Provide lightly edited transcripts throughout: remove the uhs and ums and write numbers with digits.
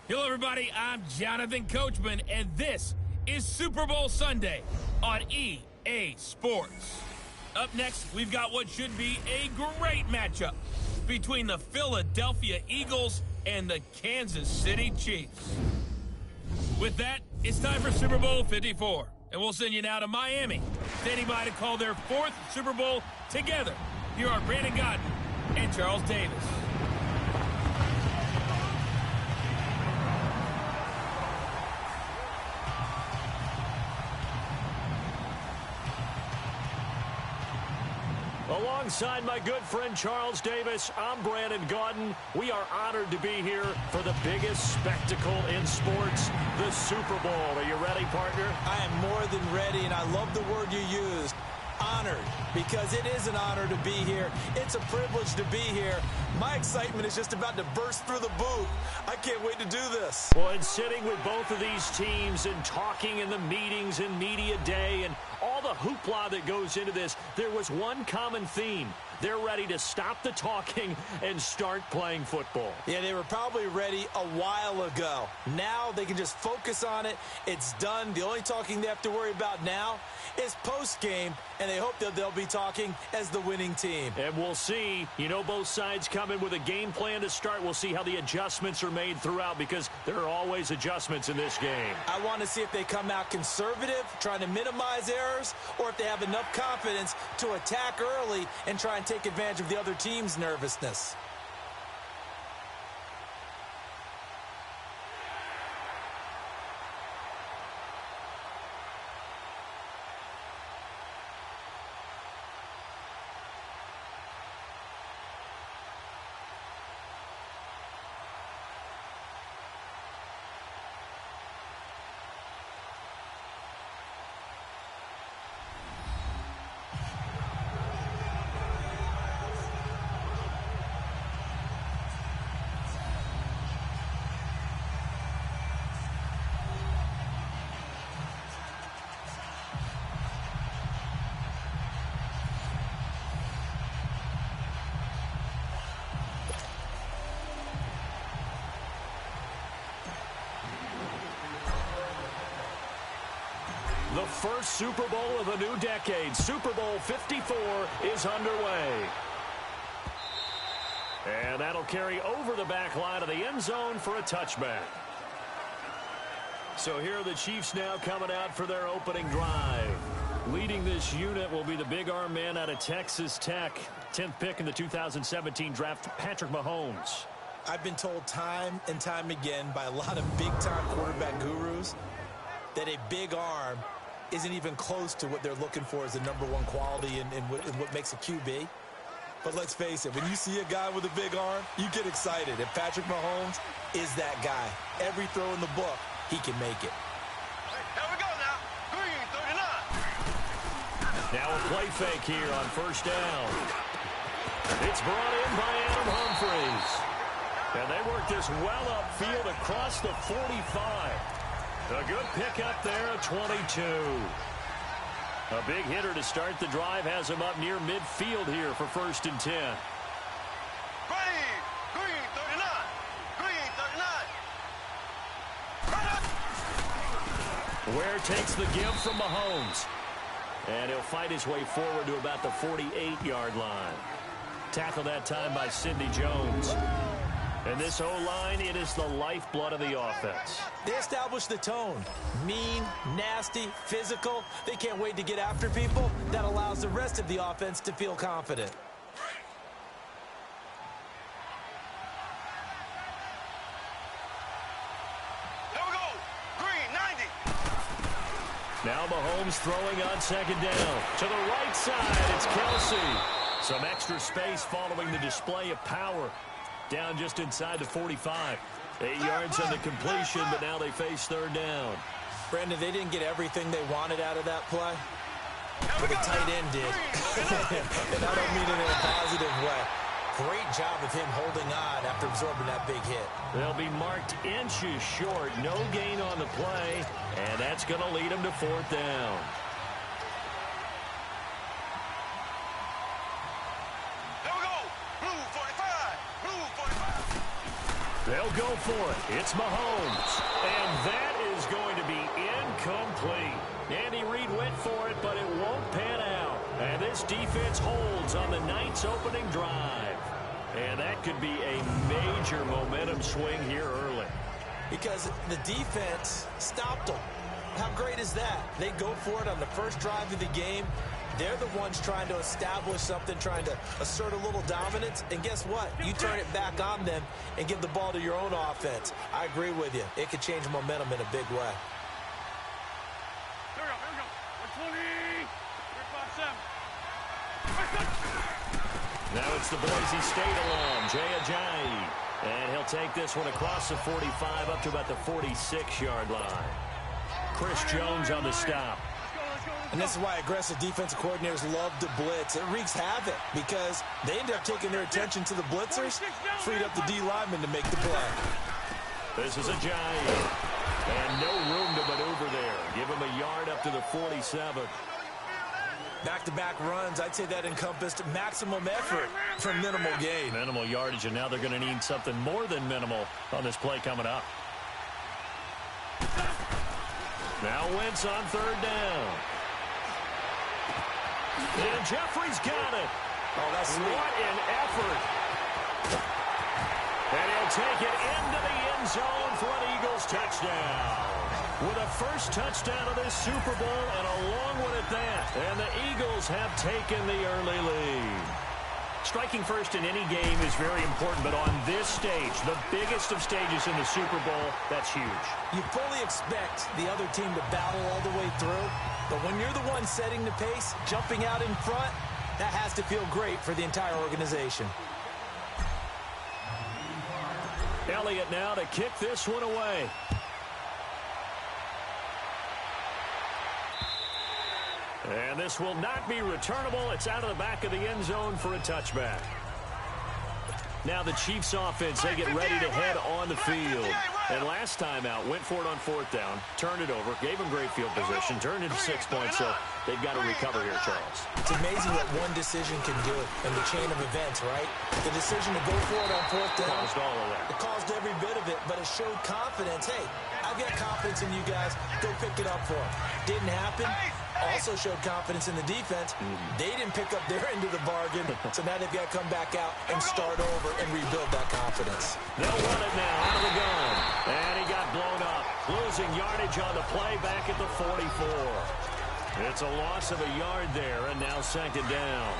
Hello, everybody. I'm Jonathan Coachman, and this is Super Bowl Sunday on EA Sports. Up next, we've got what should be a great matchup between the Philadelphia Eagles and the Kansas City Chiefs. With that, it's time for Super Bowl 54, and we'll send you now to Miami, standing by to call their fourth Super Bowl together. Here are Brandon Godden and Charles Davis. Alongside my good friend Charles Davis, I'm Brandon Godden. We are honored to be here for the biggest spectacle in sports, the Super Bowl. Are you ready, partner? I am more than ready, and I love the word you used, honored, because it is an honor to be here. It's a privilege to be here. My excitement is just about to burst through the booth. I can't wait to do this. Well, and sitting with both of these teams and talking in the meetings and media day and all the hoopla that goes into this, there was one common theme. They're ready to stop the talking and start playing football. Yeah, they were probably ready a while ago. Now they can just focus on it. It's done. The only talking they have to worry about now is post-game, and they hope that they'll be talking as the winning team. And we'll see. You know, both sides come in with a game plan to start. We'll see how the adjustments are made throughout, because there are always adjustments in this game. I want to see if they come out conservative, trying to minimize errors, or if they have enough confidence to attack early and try and take advantage of the other team's nervousness. The first Super Bowl of a new decade, Super Bowl 54, is underway. And that'll carry over the back line of the end zone for a touchback. So here are the Chiefs now coming out for their opening drive. Leading this unit will be the big arm man out of Texas Tech. 10th pick in the 2017 draft, Patrick Mahomes. I've been told time and time again by a lot of big-time quarterback gurus that a big arm isn't even close to what they're looking for as the number one quality in what makes a QB. But let's face it, when you see a guy with a big arm, you get excited. And Patrick Mahomes is that guy. Every throw in the book, he can make it. Here we go now. Green 39. Now a play fake here on first down. It's brought in by Adam Humphries. And they work this well upfield across the 45. A good pickup there at 22. A big hitter to start the drive has him up near midfield here for 1st and 10. Green 39. Green 39. Ware takes the give from Mahomes. And he'll fight his way forward to about the 48-yard line. Tackled that time by Sidney Jones. And this O-line, it is the lifeblood of the offense. They establish the tone. Mean, nasty, physical. They can't wait to get after people. That allows the rest of the offense to feel confident. Here we go. Green 90. Now Mahomes throwing on 2nd down. To the right side, it's Kelsey. Some extra space following the display of power. Down just inside the 45. 8 yards on the completion, but now they face 3rd down. Brandon, they didn't get everything they wanted out of that play, but the tight end did. And I don't mean it in a positive way. Great job of him holding on after absorbing that big hit. They'll be marked inches short. No gain on the play, and that's going to lead them to 4th down. Here we go. Blue 45. Blue 45. They'll go for it. It's Mahomes. And that is going to be incomplete. Andy Reid went for it, but it won't pan out. And this defense holds on the Knights' opening drive. And that could be a major momentum swing here early. Because the defense stopped them. How great is that? They go for it on the first drive of the game. They're the ones trying to establish something, trying to assert a little dominance. And guess what? You turn it back on them and give the ball to your own offense. I agree with you. It could change momentum in a big way. Here we go. 120. 357. Now it's the Boise State alum, Jay Ajayi. And he'll take this one across the 45 up to about the 46-yard line. Chris Jones on the stop. And this is why aggressive defensive coordinators love to blitz. It wreaks havoc because they end up taking their attention to the blitzers, freed up the D lineman to make the play. This is Ajayi. And no room to maneuver there. Give him a yard up to the 47. Back-to-back runs, I'd say that encompassed maximum effort for minimal gain. Minimal yardage, and now they're going to need something more than minimal on this play coming up. Now Wentz on third down. And Jeffrey's got it. Oh, that's sweet. What an effort. And he'll take it into the end zone for an Eagles touchdown. With a first touchdown of this Super Bowl and a long one at that. And the Eagles have taken the early lead. Striking first in any game is very important, but on this stage, the biggest of stages in the Super Bowl, that's huge. You fully expect the other team to battle all the way through, but when you're the one setting the pace, jumping out in front, that has to feel great for the entire organization. Elliott now to kick this one away. And this will not be returnable. It's out of the back of the end zone for a touchback. Now the Chiefs offense, they get ready to head on the field. And last time out, went for it on fourth down, turned it over, gave them great field position, turned into 6 points, so they've got to recover here, Charles. It's amazing what one decision can do in the chain of events, right? The decision to go for it on fourth down. Caused all of that. It caused every bit of it, but it showed confidence. Hey, I've got confidence in you guys. Go pick it up for them. Didn't happen. Also showed confidence in the defense. They didn't pick up their end of the bargain, so now they've got to come back out and start over and rebuild that confidence. They'll run it now out of the gun. And he got blown up. Losing yardage on the play back at the 44. It's a loss of a yard there, and now second down.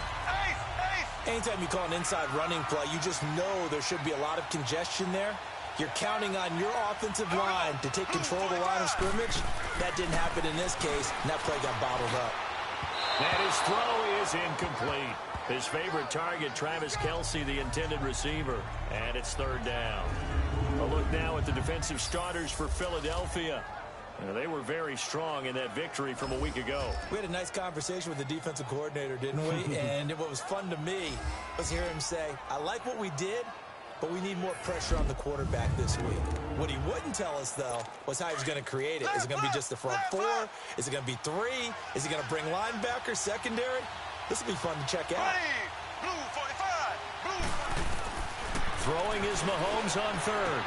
Anytime you call an inside running play, you just know there should be a lot of congestion there. You're counting on your offensive line to take control of the line of scrimmage. That didn't happen in this case, and that play got bottled up. And his throw is incomplete. His favorite target, Travis Kelce, the intended receiver. And it's third down. A look now at the defensive starters for Philadelphia. They were very strong in that victory from a week ago. We had a nice conversation with the defensive coordinator, didn't we? And what was fun to me was hear him say, I like what we did, but we need more pressure on the quarterback this week. What he wouldn't tell us, though, was how he was going to create it. Is it going to be just the front four? Is it going to be three? Is he going to bring linebacker, secondary? This will be fun to check out. Blue 45. Blue. Throwing is Mahomes on third.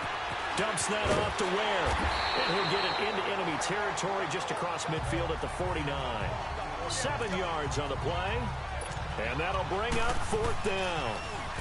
Dumps that off to Ware. And he'll get it into enemy territory just across midfield at the 49. 7 yards on the play. And that'll bring up fourth down.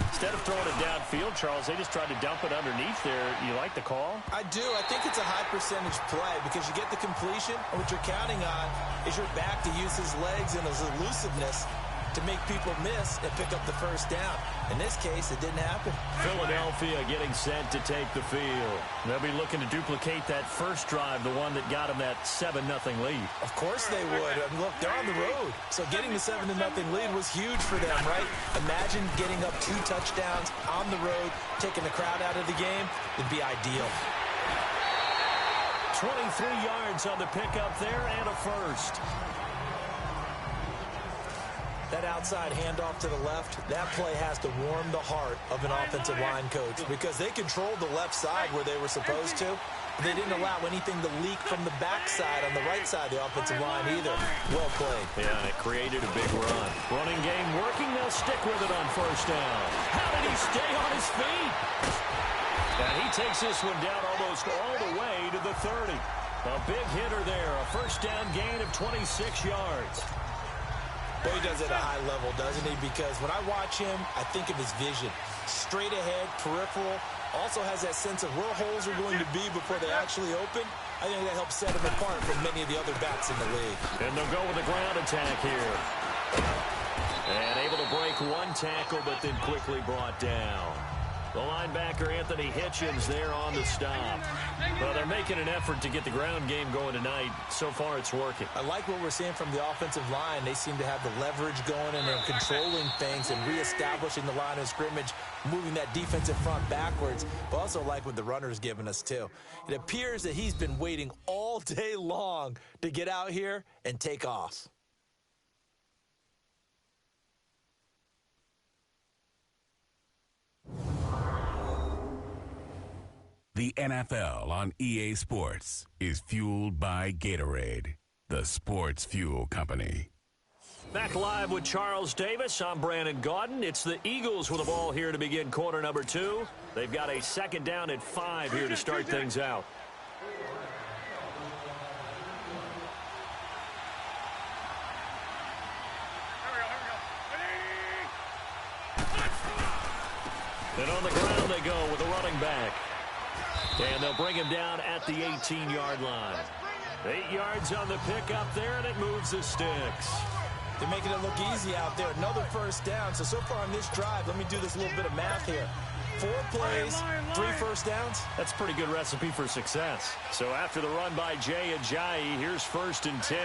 Instead of throwing it downfield, Charles, they just tried to dump it underneath there. You like the call? I do. I think it's a high percentage play because you get the completion, and what you're counting on is your back to use his legs and his elusiveness to make people miss and pick up the first down. In this case, it didn't happen. Philadelphia getting set to take the field. They'll be looking to duplicate that first drive, the one that got them that 7-0 lead. Of course they would. I mean, look, they're on the road. So getting the 7-0 lead was huge for them, right? Imagine getting up 2 touchdowns on the road, taking the crowd out of the game. It'd be ideal. 23 yards on the pickup there and a first. That outside handoff to the left, that play has to warm the heart of an offensive line coach because they controlled the left side where they were supposed to. They didn't allow anything to leak from the backside on the right side of the offensive line either. Well played. Yeah, and it created a big run. Running game working. They'll stick with it on first down. How did he stay on his feet? And he takes this one down almost all the way to the 30. A big hitter there. A first down gain of 26 yards. Well, he does it at a high level, doesn't he? Because when I watch him, I think of his vision. Straight ahead, peripheral. Also has that sense of where holes are going to be before they actually open. I think that helps set him apart from many of the other backs in the league. And they'll go with a ground attack here. And able to break one tackle, but then quickly brought down. The linebacker, Anthony Hitchens, there on the stop. Well, they're making an effort to get the ground game going tonight. So far, it's working. I like what we're seeing from the offensive line. They seem to have the leverage going, and they're controlling things and reestablishing the line of scrimmage, moving that defensive front backwards. But also like what the runner's giving us, too. It appears that he's been waiting all day long to get out here and take off. The NFL on EA Sports is fueled by Gatorade, the sports fuel company. Back live with Charles Davis. I'm Brandon Gaudin. It's the Eagles with the ball here to begin quarter number 2. They've got a second down at 5 here to start things out. And on the ground they go with a running back. And they'll bring him down at the 18-yard line. 8 yards on the pickup there, and it moves the sticks. They're making it look easy out there. Another first down. So far on this drive, let me do this little bit of math here. 4 plays, 3 first downs. That's a pretty good recipe for success. So after the run by Jay Ajayi, here's 1st and 10.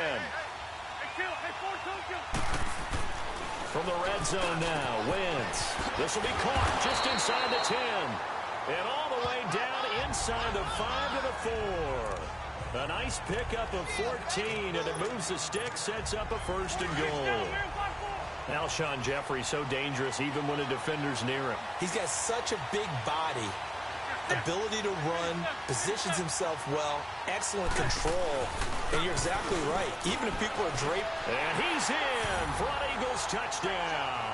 From the red zone now, Wentz. This will be caught just inside the 10. And all the way down inside the 5 to the 4. A nice pickup of 14, and it moves the stick, sets up a 1st and goal. Alshon Jeffrey so dangerous even when a defender's near him. He's got such a big body, ability to run, positions himself well, excellent control. And you're exactly right. Even if people are draped. And he's in for an Eagles touchdown.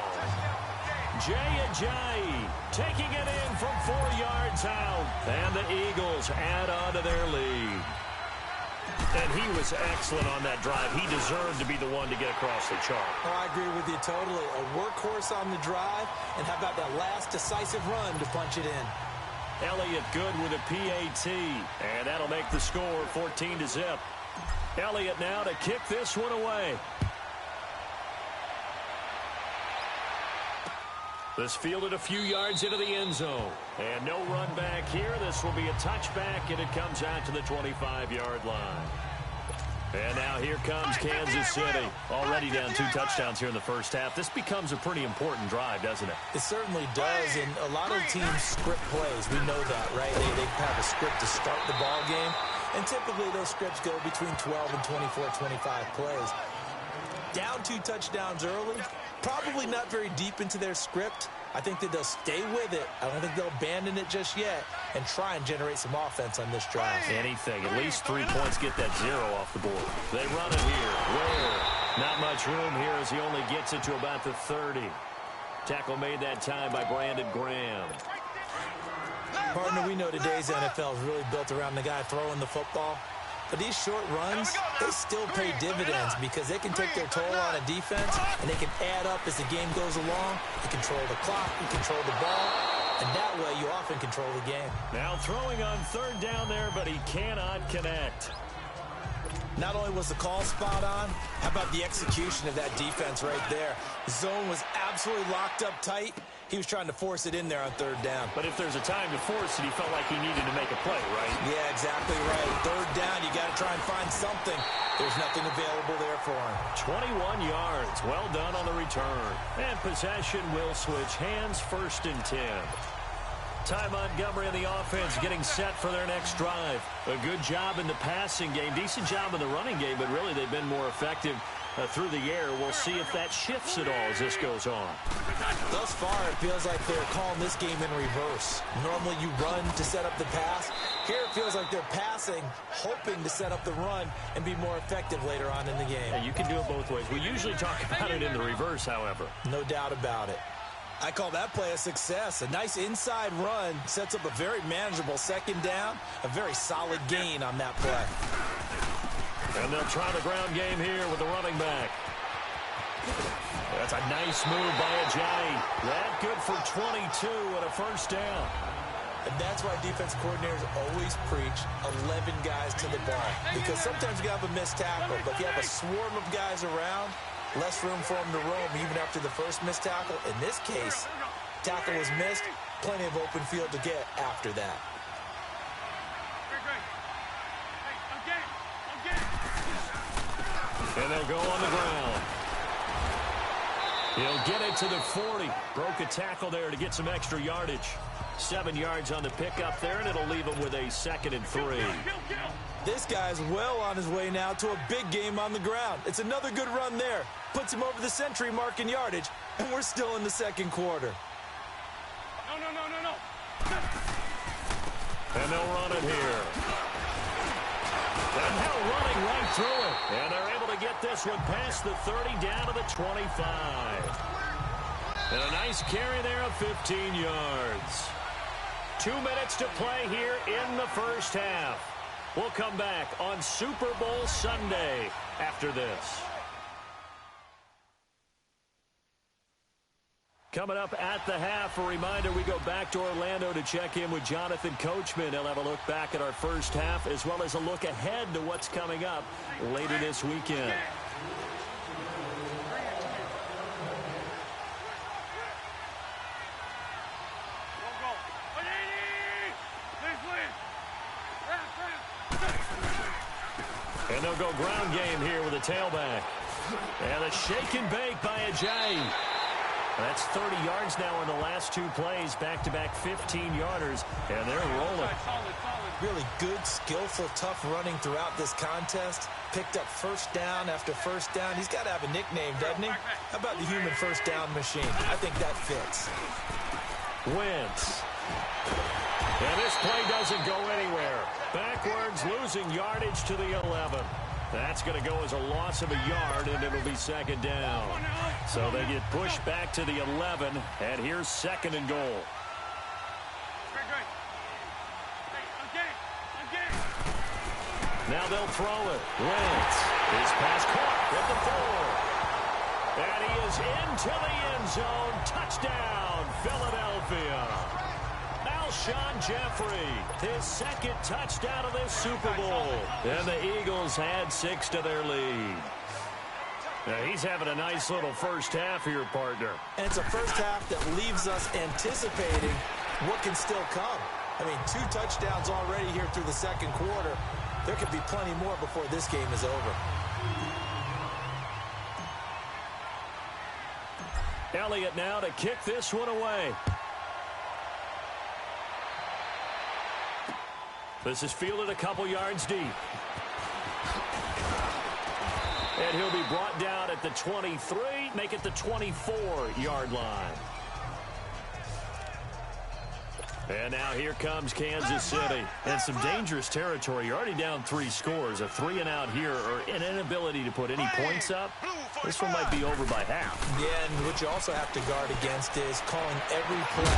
Jay Ajayi taking it in from 4 yards out. And the Eagles add on to their lead. And he was excellent on that drive. He deserved to be the one to get across the chalk. Oh, I agree with you totally. A workhorse on the drive. And how about that last decisive run to punch it in? Elliott good with a PAT. And that'll make the score 14-0. Elliott now to kick this one away. This fielded a few yards into the end zone. And no run back here. This will be a touchback, and it comes out to the 25-yard line. And now here comes Kansas City. Already down 2 touchdowns here in the first half. This becomes a pretty important drive, doesn't it? It certainly does, and a lot of teams script plays. We know that, right? They have a script to start the ball game, and typically those scripts go between 12 and 24, 25 plays. Down 2 touchdowns early, probably not very deep into their script. I think that they'll stay with it. I don't think they'll abandon it just yet and try and generate some offense on this drive. Anything. At least 3 points, get that 0 off the board. They run it here. Where? Not much room here as he only gets it to about the 30. Tackle made that time by Brandon Graham. Partner, we know today's NFL is really built around the guy throwing the football. But these short runs, they still pay dividends because they can take their toll on a defense, and they can add up as the game goes along. You control the clock, you control the ball, and that way you often control the game. Now throwing on 3rd down there, but he cannot connect. Not only was the call spot on, how about the execution of that defense right there? The zone was absolutely locked up tight. He was trying to force it in there on 3rd down. But if there's a time to force it, he felt like he needed to make a play, right? Yeah, exactly right. 3rd down, you got to try and find something. There's nothing available there for him. 21 yards. Well done on the return. And possession will switch hands, 1st and 10. Ty Montgomery and the offense getting set for their next drive. A good job in the passing game. Decent job in the running game, but really they've been more effective through the air. We'll see if that shifts at all as this goes on. Thus far, it feels like they're calling this game in reverse. Normally you run to set up the pass. Here it feels like they're passing, hoping to set up the run and be more effective later on in the game. Yeah, you can do it both ways. We usually talk about it in the reverse, however. No doubt about it. I call that play a success. A nice inside run sets up a very manageable second down, a very solid gain on that play. And they'll try the ground game here with the running back. That's a nice move by Ajayi. That good for 22 and a first down. And that's why defense coordinators always preach 11 guys to the ball. Because sometimes you have a missed tackle, but if you have a swarm of guys around, less room for them to roam even after the first missed tackle. In this case, tackle was missed, plenty of open field to get after that. And they'll go on the ground. He'll get it to the 40. Broke a tackle there to get some extra yardage. 7 yards on the pickup there, and it'll leave him with a 2nd and 3. This guy's well on his way now to a big game on the ground. It's another good run there. Puts him over the century mark in yardage, and we're still in the second quarter. No. And they'll run it here. And now running right through it. And they're able to get this one past the 30 down to the 25. And a nice carry there of 15 yards. 2 minutes to play here in the first half. We'll come back on Super Bowl Sunday after this. Coming up at the half, a reminder, we go back to Orlando to check in with Jonathan Coachman. He'll have a look back at our first half as well as a look ahead to what's coming up later this weekend. And they'll go ground game here with a tailback. And a shake and bake by Ajayi. That's 30 yards now in the last 2 plays. Back-to-back 15-yarders. And they're rolling. Really good, skillful, tough running throughout this contest. Picked up first down after first down. He's got to have a nickname, doesn't he? How about the human first down machine? I think that fits. Wentz. And this play doesn't go anywhere. Backwards, losing yardage to the 11. That's going to go as a loss of a yard, and it'll be 2nd down. So they get pushed back to the 11, and here's 2nd and goal. Now they'll throw it. Wentz. His pass caught at the 4. And he is into the end zone. Touchdown, Philadelphia. Alshon Jeffrey, his 2nd touchdown of this Super Bowl. And the Eagles had 6 to their lead. Now he's having a nice little first half here, partner. And it's a first half that leaves us anticipating what can still come. I mean, 2 touchdowns already here through the second quarter. There could be plenty more before this game is over. Elliott now to kick this one away. This is fielded a couple yards deep. And he'll be brought down at the 23, make it the 24-yard line. And now here comes Kansas City. And some dangerous territory. You're already down 3 scores. A 3-and-out here, or an inability to put any points up. This one might be over by half. Yeah, and what you also have to guard against is calling every play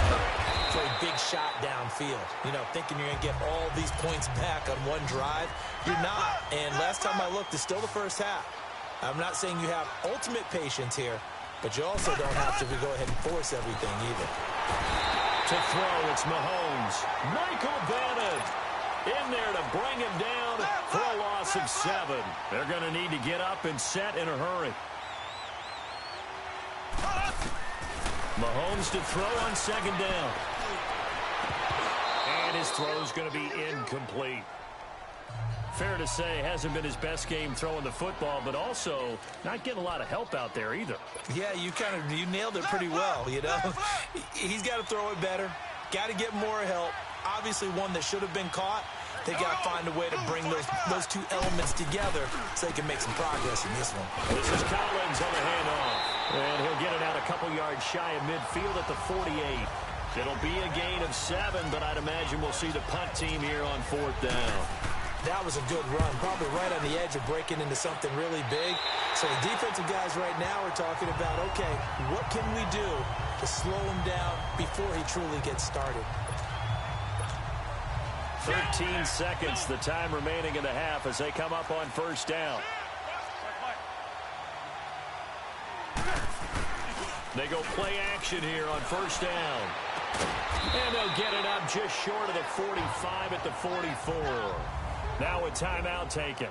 for a big shot downfield. You know, thinking you're going to get all these points back on one drive. You're not. And last time I looked, it's still the first half. I'm not saying you have ultimate patience here, but you also don't have to go ahead and force everything either. To throw, it's Mahomes. Michael Bennett in there to bring him down for a loss of 7. They're going to need to get up and set in a hurry. Mahomes to throw on 2nd down. And his throw's going to be incomplete. Fair to say, hasn't been his best game throwing the football, but also not getting a lot of help out there either. Yeah, you nailed it pretty well, you know. He's got to throw it better. Got to get more help. Obviously one that should have been caught. They got to find a way to bring those 2 elements together so they can make some progress in this one. This is Collins on the handoff. And he'll get it out a couple yards shy of midfield at the 48. It'll be a gain of 7, but I'd imagine we'll see the punt team here on 4th down. That was a good run, probably right on the edge of breaking into something really big. So the defensive guys right now are talking about, okay, what can we do to slow him down before he truly gets started? 13 seconds, the time remaining in the half as they come up on first down. They go play action here on first down. And they'll get it up just short of the 45 at the 44. Now a timeout taken.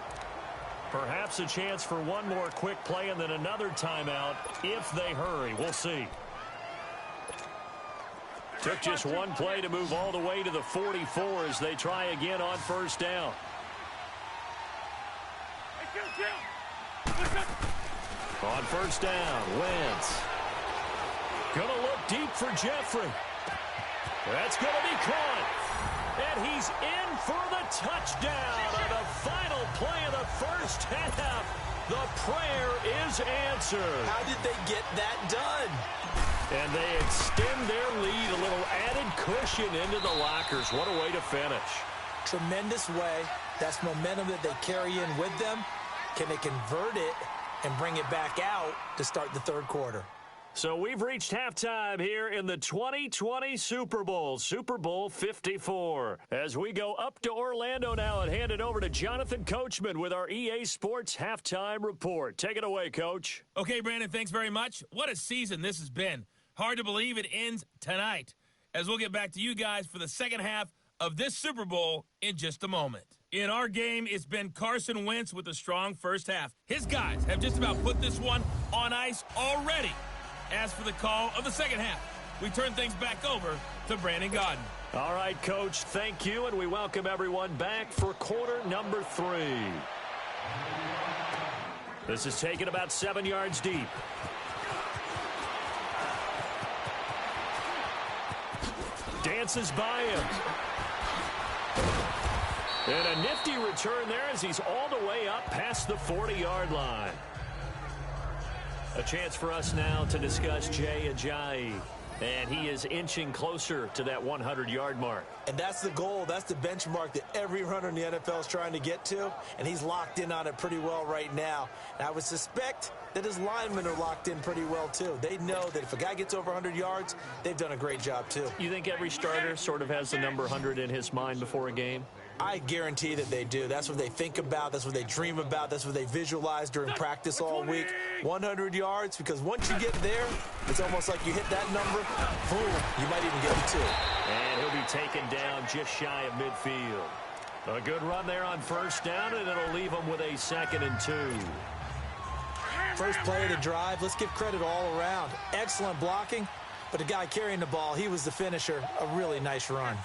Perhaps a chance for one more quick play and then another timeout if they hurry. We'll see. Took just one play to move all the way to the 44 as they try again on first down. On first down, Wentz. Gonna look deep for Jeffrey. That's gonna be caught. And he's in for the touchdown on the final play of the first half. The prayer is answered. How did they get that done? And they extend their lead, a little added cushion into the lockers. What a way to finish. Tremendous way. That's momentum that they carry in with them. Can they convert it and bring it back out to start the third quarter? So we've reached halftime here in the 2020 Super Bowl, Super Bowl 54. As we go up to Orlando now and hand it over to Jonathan Coachman with our EA Sports Halftime Report. Take it away, Coach. Okay, Brandon, thanks very much. What a season this has been. Hard to believe it ends tonight, as we'll get back to you guys for the second half of this Super Bowl in just a moment. In our game, it's been Carson Wentz with a strong first half. His guys have just about put this one on ice already. As for the call of the second half, we turn things back over to Brandon Gaudin. All right, Coach, thank you, and we welcome everyone back for quarter number 3. This is taken about 7 yards deep. Dances by him. And a nifty return there as he's all the way up past the 40-yard line. A chance for us now to discuss Jay Ajayi. And he is inching closer to that 100-yard mark. And that's the goal. That's the benchmark that every runner in the NFL is trying to get to. And he's locked in on it pretty well right now. And I would suspect that his linemen are locked in pretty well, too. They know that if a guy gets over 100 yards, they've done a great job, too. You think every starter sort of has the number 100 in his mind before a game? I guarantee that they do. That's what they think about. That's what they dream about. That's what they visualize during practice all week. 100 yards, because once you get there, it's almost like you hit that number, boom, you might even get the 2. And he'll be taken down just shy of midfield. A good run there on first down, and it'll leave him with a 2nd and 2. First play of the drive, let's give credit all around. Excellent blocking, but the guy carrying the ball, he was the finisher. A really nice run.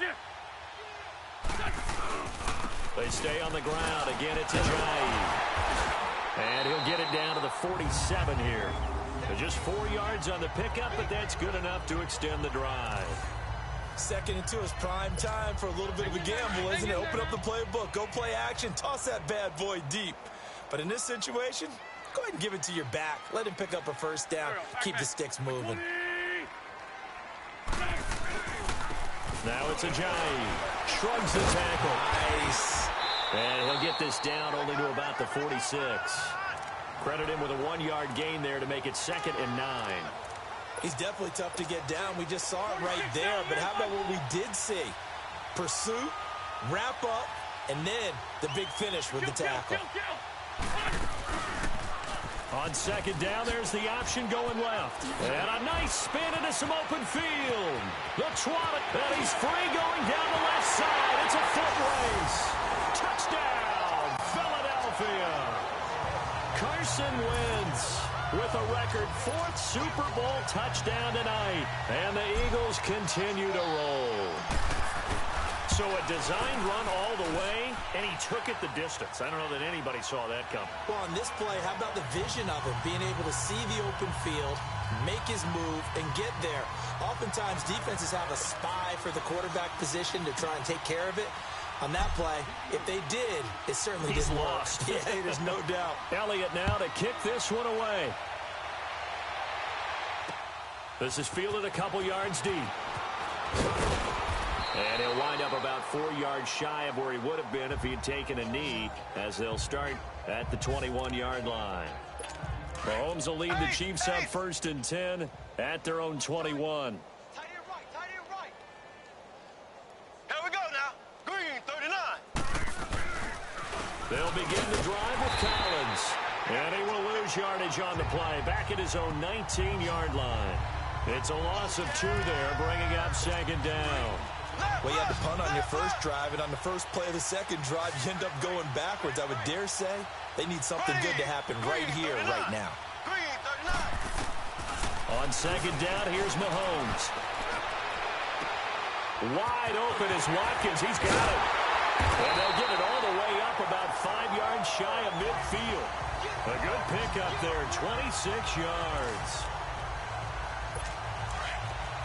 They stay on the ground. Again, it's Ajayi. And he'll get it down to the 47 here. Just 4 yards on the pickup, but that's good enough to extend the drive. 2nd and 2 is prime time for a little bit of a gamble, isn't it? Open up the playbook, go play action, toss that bad boy deep. But in this situation, go ahead and give it to your back. Let him pick up a first down. Keep the sticks moving. Now it's Ajayi. Shrugs the tackle. Nice. And he'll get this down only to about the 46. Credit him with a 1-yard gain there to make it 2nd and 9. He's definitely tough to get down. We just saw it right there. But how about what we did see? Pursuit, wrap up, and then the big finish with the tackle. On 2nd down, there's the option going left. And a nice spin into some open field. The trot, and he's free going down the left side. It's a foot race. Touchdown, Philadelphia. Carson Wentz with a record 4th Super Bowl touchdown tonight. And the Eagles continue to roll. So a designed run all the way, and he took it the distance. I don't know that anybody saw that coming. Well, on this play, how about the vision of him, being able to see the open field, make his move, and get there? Oftentimes, defenses have a spy for the quarterback position to try and take care of it. On that play, if they did, it certainly didn't work. Yeah, there's no doubt. Elliott now to kick this one away. This is fielded a couple yards deep. And he'll wind up about 4 yards shy of where he would have been if he had taken a knee, as they'll start at the 21-yard line. Mahomes will lead the Chiefs up 1st and 10 at their own 21. Here we go now. Green, 39. They'll begin the drive with Collins. And he will lose yardage on the play, back at his own 19-yard line. It's a loss of 2 there, bringing up 2nd down. Well, you had to punt on your first drive, and on the first play of the second drive, you end up going backwards. I would dare say they need something good to happen right here, right now. On 2nd down, here's Mahomes. Wide open is Watkins. He's got it. And they'll get it all the way up about 5 yards shy of midfield. A good pickup there, 26 yards.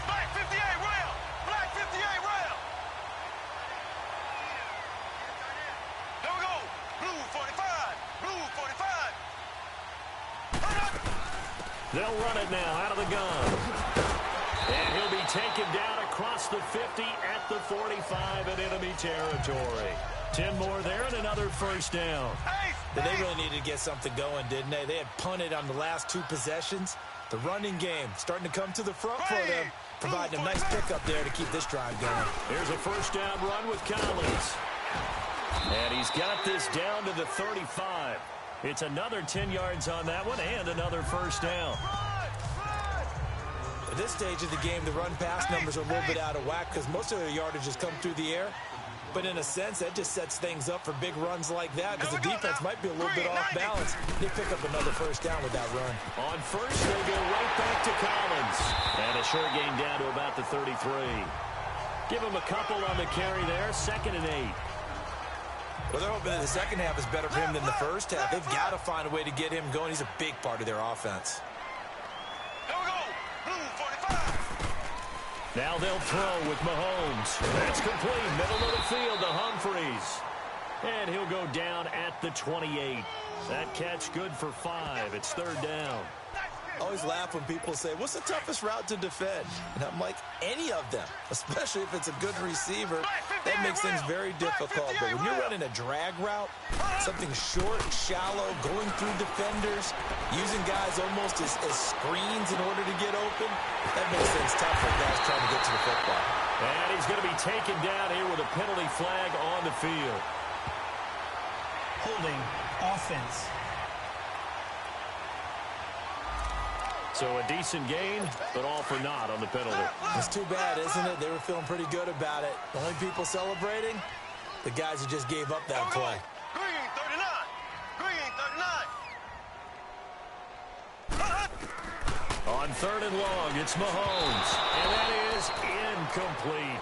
Black 58 rail. Black 58 rail. Here we go. Blue 45. Blue 45. They'll run it now out of the gun. And he'll be taken down across the 50 at the 45 in enemy territory. 10 more there and another 1st down. But they really needed to get something going, didn't they? They had punted on the last 2 possessions. The running game starting to come to the front for them, providing a nice pickup there to keep this drive going. Here's a 1st down run with Collins. And he's got this down to the 35. It's another 10 yards on that one and another 1st down. At this stage of the game, the run-pass numbers are a little bit out of whack because most of their yardage has come through the air. But in a sense, that just sets things up for big runs like that because the defense might be a little bit off balance. They pick up another 1st down with that run. On 1st, they go right back to Collins. And a short gain down to about the 33. Give him a couple on the carry there, 2nd and 8. Well, they're hoping that the second half is better for him than the first half. They've got to find a way to get him going. He's a big part of their offense. Here we go. Blue 45. Now they'll throw with Mahomes. That's complete. Middle of the field to Humphries. And he'll go down at the 28. That catch good for 5. It's 3rd down. I always laugh when people say, what's the toughest route to defend? And I'm like, any of them, especially if it's a good receiver. That makes things very difficult. But when you're running a drag route, something short, shallow, going through defenders, using guys almost as screens in order to get open, that makes things tough for guys trying to get to the football. And he's going to be taken down here with a penalty flag on the field. Holding offense. So a decent gain, but all for naught on the penalty. It's too bad, isn't it? They were feeling pretty good about it. The only people celebrating, the guys who just gave up that play. Green 39. Green 39. On 3rd and long, it's Mahomes. And that is incomplete.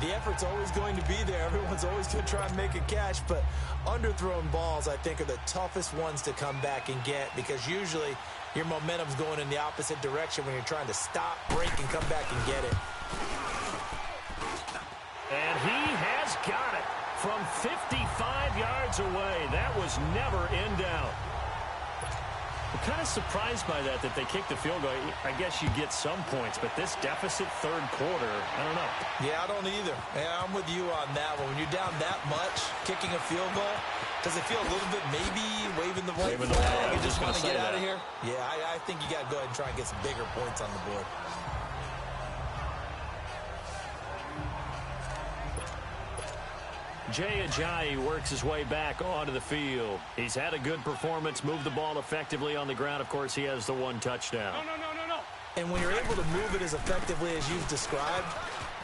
The effort's always going to be there. Everyone's always going to try and make a catch, but underthrown balls, I think, are the toughest ones to come back and get because usually your momentum's going in the opposite direction when you're trying to stop, break, and come back and get it. And he has got it from 55 yards away. That was never in doubt. I'm kind of surprised by that they kicked the field goal. I guess you get some points, but this deficit 3rd quarter, I don't know. Yeah, I don't either. Yeah, I'm with you on that one. When you're down that much, kicking a field goal, does it feel a little bit maybe waving the white flag and just want to get out of here? Yeah, I think you got to go ahead and try and get some bigger points on the board. Jay Ajayi works his way back onto the field. He's had a good performance, moved the ball effectively on the ground. Of course, he has the 1 touchdown. No. And when you're able to move it as effectively as you've described,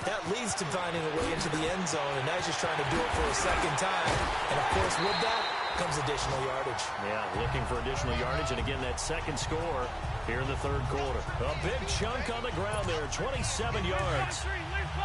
that leads to finding a way into the end zone, and now he's just trying to do it for a second time. And, of course, with that comes additional yardage. Yeah, looking for additional yardage, and again, that second score here in the 3rd quarter. A big chunk on the ground there, 27 yards.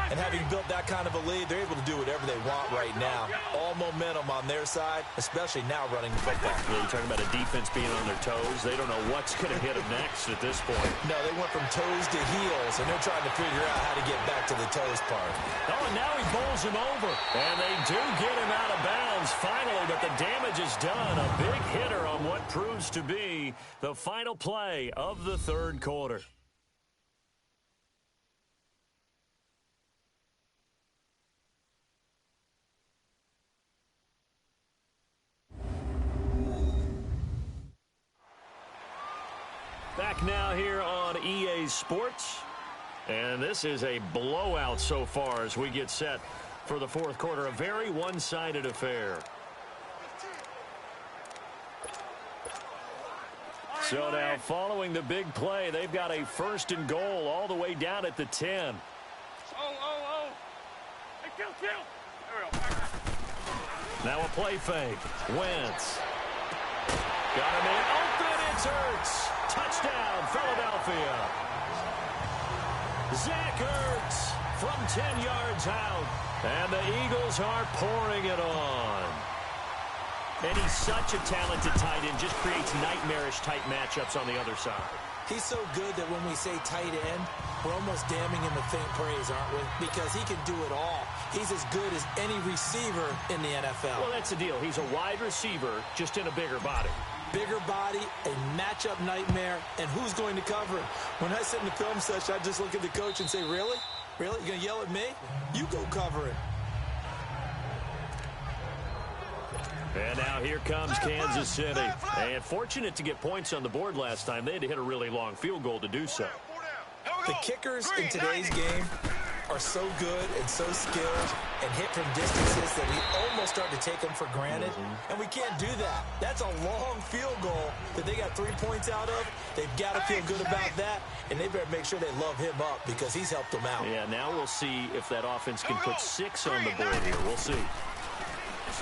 And having built that kind of a lead, they're able to do whatever they want right now. All momentum on their side, especially now running the football. Yeah, you're talking about a defense being on their toes. They don't know what's going to hit them next at this point. No, they went from toes to heels, and they're trying to figure out how to get back to the toes part. Oh, and now he bowls him over. And they do get him out of bounds finally, but the damage is done. A big hitter on what proves to be the final play of the 3rd quarter. back now here on EA Sports. And this is a blowout so far as we get set for the fourth quarter. A very one-sided affair. So now following the big play, they've got a 1st and goal all the way down at the 10. Now a play fake. Wentz. Got him in. Open. It's Ertz. Touchdown, Philadelphia. Zach Ertz from 10 yards out. And the Eagles are pouring it on. And he's such a talented tight end. Just creates nightmarish-type matchups on the other side. He's so good that when we say tight end, we're almost damning him with faint praise, aren't we? Because he can do it all. He's as good as any receiver in the NFL. Well, that's the deal. He's a wide receiver, just in a bigger body. Bigger body, a matchup nightmare, and who's going to cover it? When I sit in the film session, I just look at the coach and say, really? Really? You're going to yell at me? You go cover it. And now here comes Kansas City. And fortunate to get points on the board last time. They had to hit a really long field goal to do so. The kickers in today's game are so good and so skilled and hit from distances that we almost start to take them for granted. And we can't do that. That's a long field goal that they got 3 points out of. They've got to feel good about that, and they better make sure they love him up because he's helped them out. Yeah, now we'll see if that offense can put 6 on the board here. We'll see.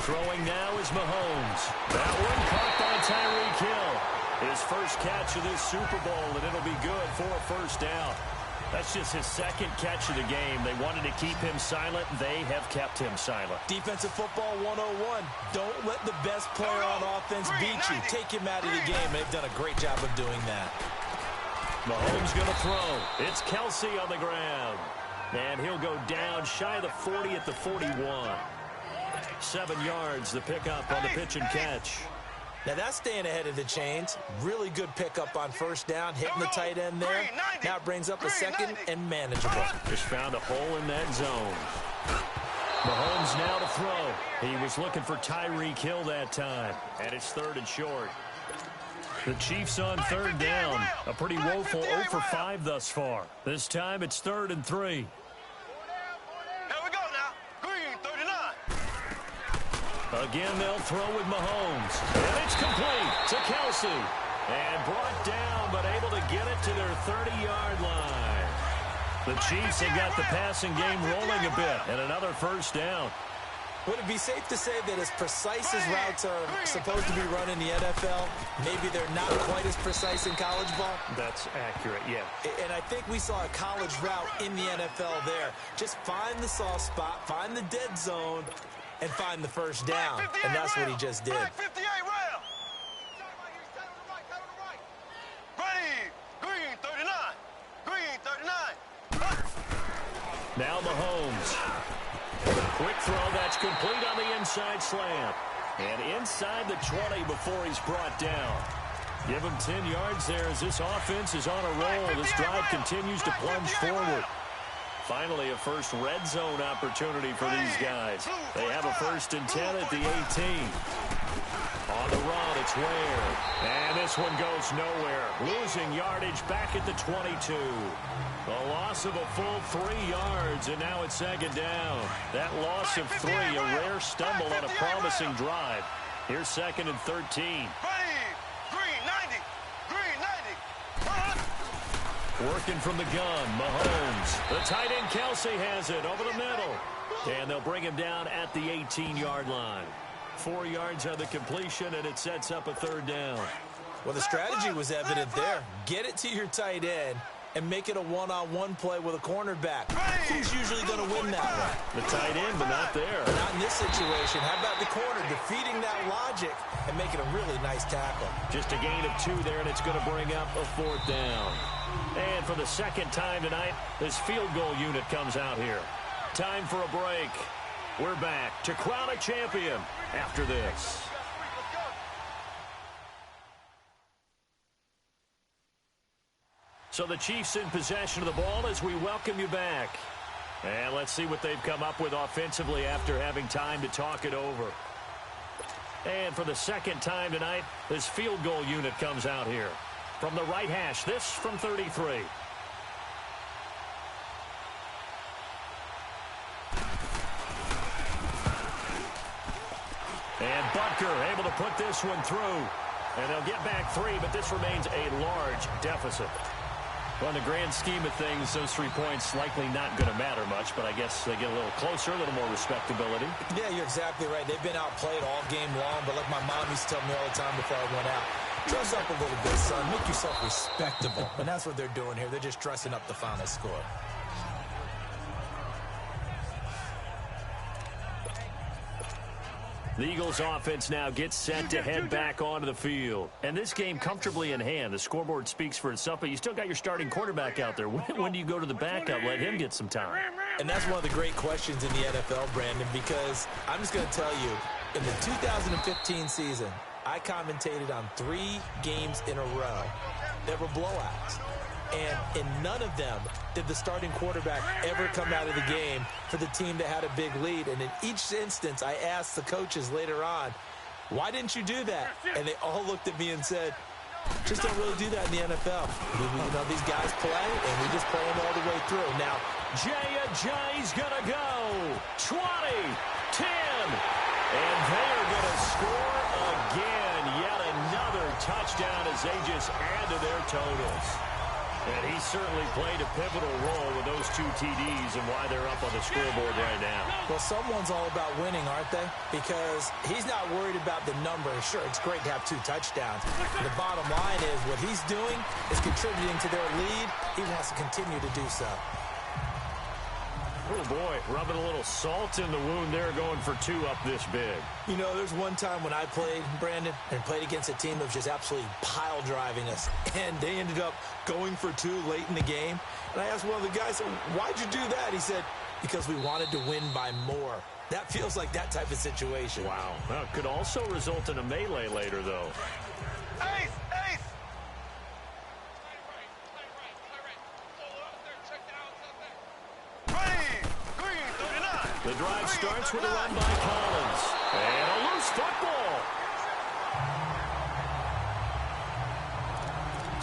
Throwing now is Mahomes. That one caught by Tyreek Hill. His first catch of this Super Bowl, and it'll be good for a 1st down. That's just his 2nd catch of the game. They wanted to keep him silent. They have kept him silent. Defensive football 101. Don't let the best player on offense beat you. Take him out of the game. They've done a great job of doing that. Mahomes going to throw. It's Kelsey on the ground. And he'll go down shy of the 40 at the 41. 7 yards, the pickup on the pitch and catch. Now that's staying ahead of the chains. Really good pickup on 1st down, hitting the tight end there. Now it brings up a 2nd and manageable. Just found a hole in that zone. Mahomes now to throw. He was looking for Tyreek Hill that time. And it's 3rd and short. The Chiefs on 3rd down. A pretty woeful 0 for 5 thus far. This time it's 3rd and 3. Again, they'll throw with Mahomes. And it's complete to Kelsey. And brought down, but able to get it to their 30-yard line. The Chiefs have got the passing game rolling a bit. And another 1st down. Would it be safe to say that as precise as routes are supposed to be run in the NFL, maybe they're not quite as precise in college ball? That's accurate, yeah. And I think we saw a college route in the NFL there. Just find the soft spot, find the dead zone, and find the 1st down. And that's what he just did. Now Mahomes. Quick throw, that's complete on the inside slant. And inside the 20 before he's brought down. Give him 10 yards there as this offense is on a roll. This drive continues to plunge forward. Finally, a first red zone opportunity for these guys. They have a 1st and 10 at the 18. On the run, it's Ware. And this one goes nowhere. Losing yardage back at the 22. A loss of a full 3 yards, and now it's 2nd down. That loss of 3, a rare stumble on a promising drive. Here's 2nd and 13. Working from the gun, Mahomes. The tight end Kelsey has it over the middle. And they'll bring him down at the 18-yard line. 4 yards on the completion, and it sets up a 3rd down. Well, the strategy was evident there. Get it to your tight end and make it a one-on-one play with a cornerback. Who's usually going to win that one? The tight end, but not there. Not in this situation. How about the corner defeating that logic and making a really nice tackle? Just a gain of 2 there, and it's going to bring up a 4th down. And for the 2nd time tonight, this field goal unit comes out here. Time for a break. We're back to crown a champion after this. So the Chiefs in possession of the ball as we welcome you back. And let's see what they've come up with offensively after having time to talk it over. And for the 2nd time tonight, this field goal unit comes out here. From the right hash, this from 33. And Butker able to put this one through. And they'll get back 3, but this remains a large deficit. Well, in the grand scheme of things, those 3 points likely not going to matter much, but I guess they get a little closer, a little more respectability. Yeah, you're exactly right. They've been outplayed all game long, but like my mom used to tell me all the time before I went out, dress up a little bit, son. Make yourself respectable. And that's what they're doing here. They're just dressing up the final score. The Eagles offense now gets set to head back onto the field. And this game comfortably in hand. The scoreboard speaks for itself, but you still got your starting quarterback out there. When do you go to the backup? Let him get some time. And that's one of the great questions in the NFL, Brandon, because I'm just going to tell you, in the 2015 season, I commentated on 3 games in a row that were blowouts. And in none of them did the starting quarterback ever come out of the game for the team that had a big lead. And in each instance, I asked the coaches later on, why didn't you do that? And they all looked at me and said, just don't really do that in the NFL. You know, these guys play, and we just play them all the way through. Now, Jay's going to go. 20, 10, and they are going to score again. Yet another touchdown as they just add to their totals. And he certainly played a pivotal role with those 2 TDs and why they're up on the scoreboard right now. Well, someone's all about winning, aren't they? Because he's not worried about the number. Sure, it's great to have 2 touchdowns. The bottom line is what he's doing is contributing to their lead. He wants to continue to do so. Oh, boy, rubbing a little salt in the wound there, going for 2 up this big. You know, there's one time when I played, Brandon, and played against a team that was just absolutely pile driving us, and they ended up going for 2 late in the game. And I asked one of the guys, why'd you do that? He said, because we wanted to win by more. That feels like that type of situation. Wow. Well, it could also result in a melee later, though. Ace! Ace! The drive starts with a run by Collins. And a loose football.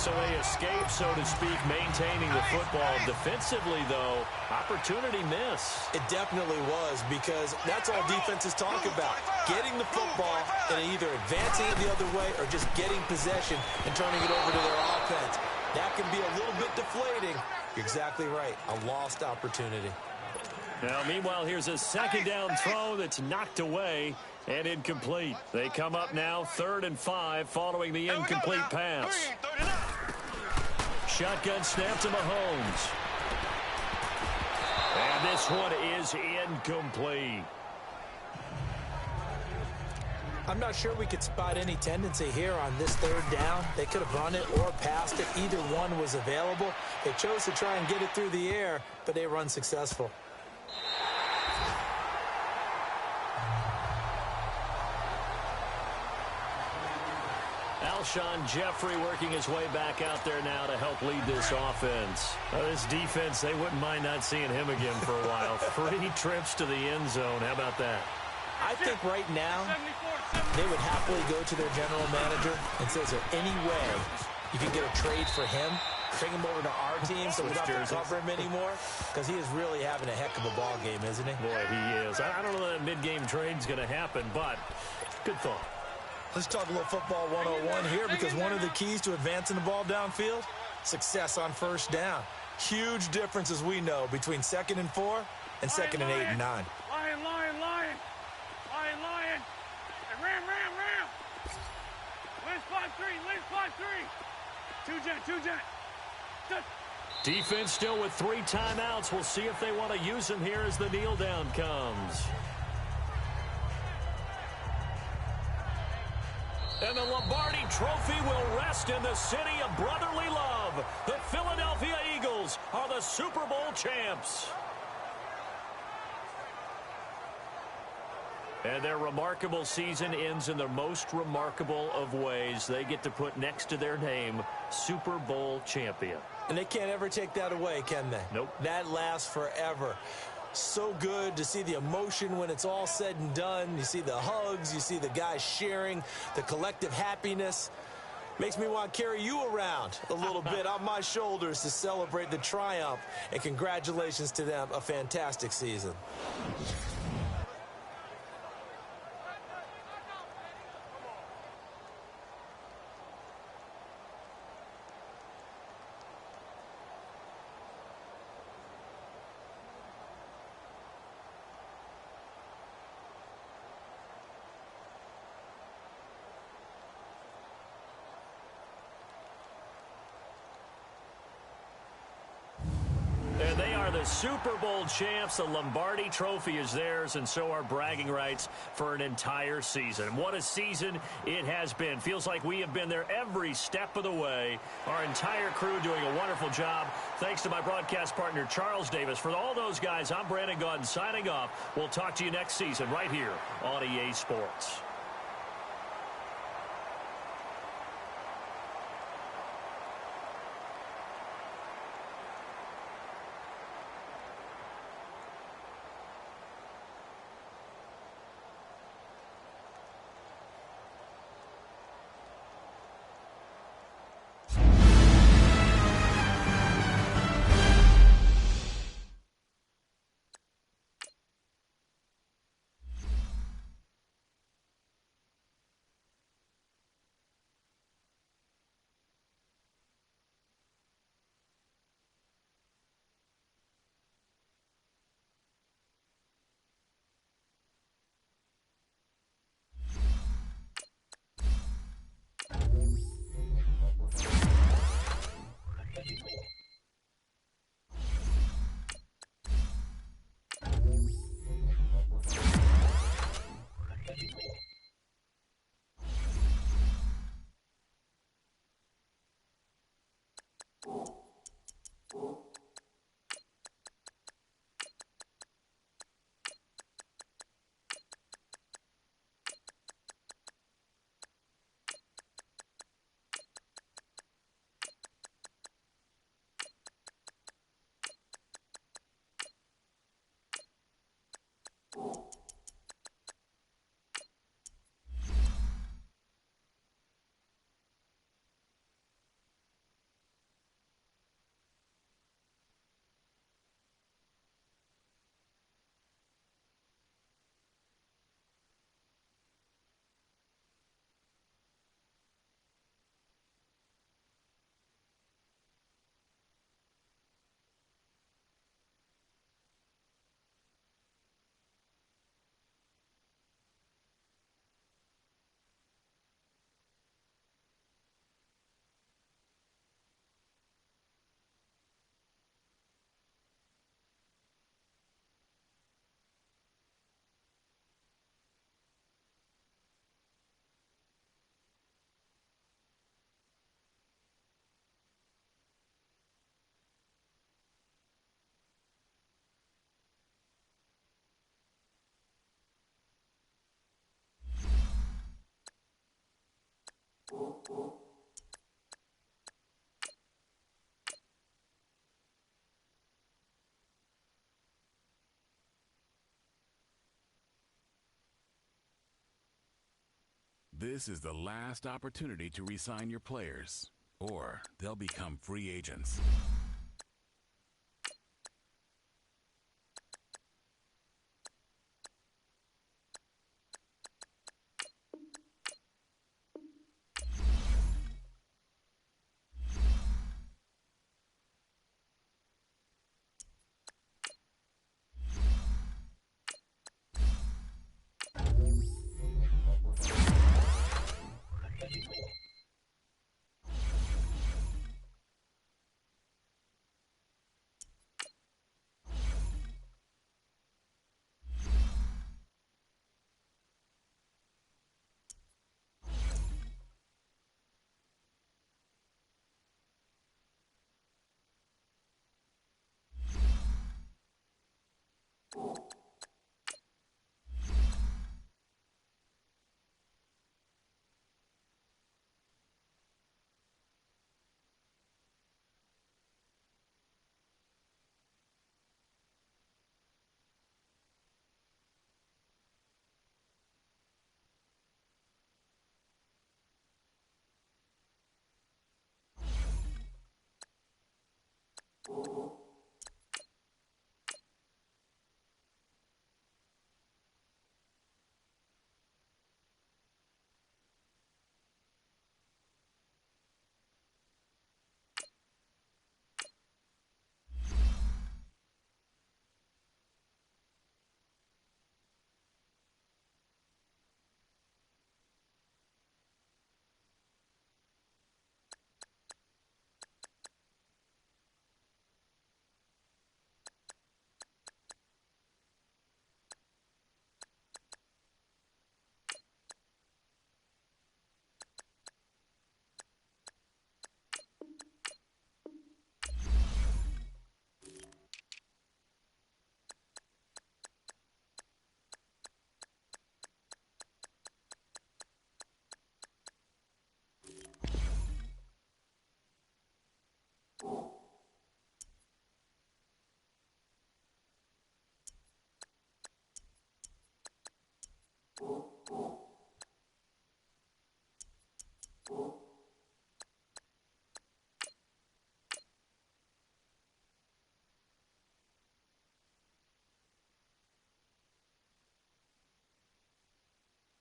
So they escape, so to speak, maintaining the football. Defensively, though, opportunity miss. It definitely was, because that's all defenses talk about. Getting the football and either advancing it the other way or just getting possession and turning it over to their offense. That can be a little bit deflating. You're exactly right. A lost opportunity. Now, meanwhile, here's a second down throw that's knocked away and incomplete. They come up now 3rd and 5 following the incomplete pass. Shotgun snap to Mahomes. And this one is incomplete. I'm not sure we could spot any tendency here on this 3rd down. They could have run it or passed it. Either one was available. They chose to try and get it through the air, but they were unsuccessful. Alshon Jeffrey working his way back out there now to help lead this offense. This defense, they wouldn't mind not seeing him again for a while. 3 trips to the end zone. How about that? I think right now they would happily go to their general manager and say, is there any way you can get a trade for him? Bring him over to our team so we don't have to cover him anymore? Because he is really having a heck of a ball game, isn't he? Boy, he is. I don't know that mid-game trade's going to happen, but good thought. Let's talk a little football 101 here, because one of the keys to advancing the ball downfield, success on 1st down. Huge difference, as we know, between 2nd and 4 and 2nd and 8 and 9. Lion! Ram! Lens 5-3! 2-jet! Defense still with 3 timeouts. We'll see if they want to use them here as the kneel down comes. And the Lombardi Trophy will rest in the city of brotherly love. The Philadelphia Eagles are the Super Bowl champs. And their remarkable season ends in the most remarkable of ways. They get to put next to their name, Super Bowl champion. And they can't ever take that away, can they? Nope. That lasts forever. So good to see the emotion when it's all said and done. You see the hugs, you see the guys sharing, the collective happiness. Makes me want to carry you around a little bit on my shoulders to celebrate the triumph. And congratulations to them. A fantastic season. And they are the Super Bowl champs. The Lombardi Trophy is theirs, and so are bragging rights for an entire season. What a season it has been. Feels like we have been there every step of the way. Our entire crew doing a wonderful job. Thanks to my broadcast partner, Charles Davis. For all those guys, I'm Brandon Gaudin signing off. We'll talk to you next season right here on EA Sports. This is the last opportunity to re-sign your players, or they'll become free agents.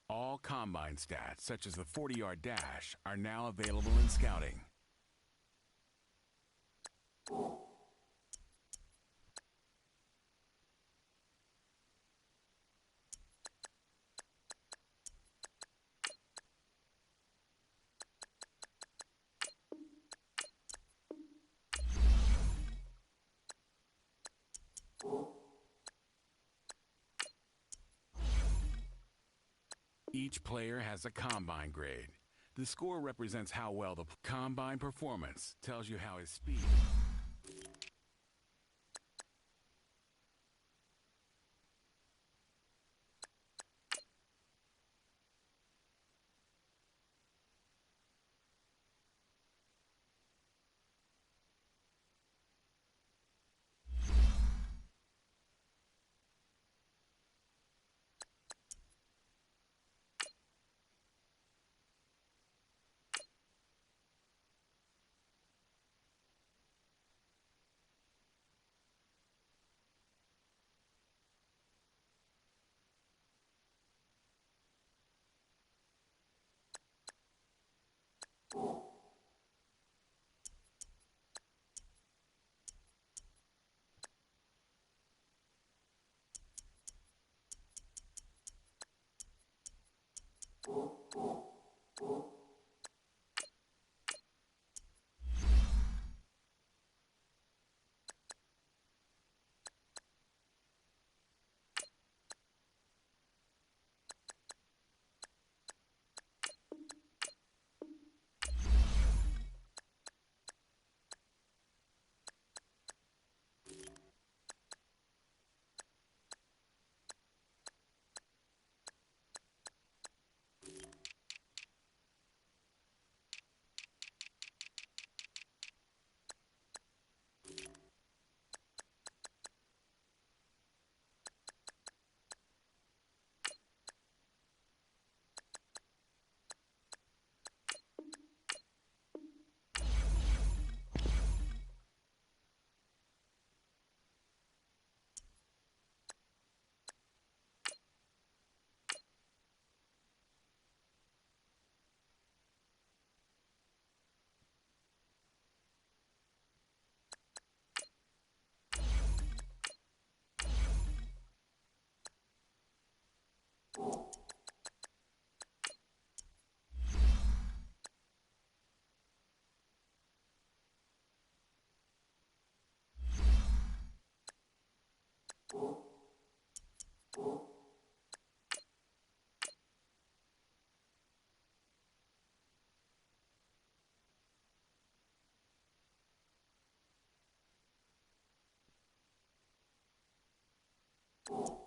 All combine stats, such as the 40-yard dash, are now available in scouting. Each player has a combine grade. The score represents how well the combine performance tells you how his speed. You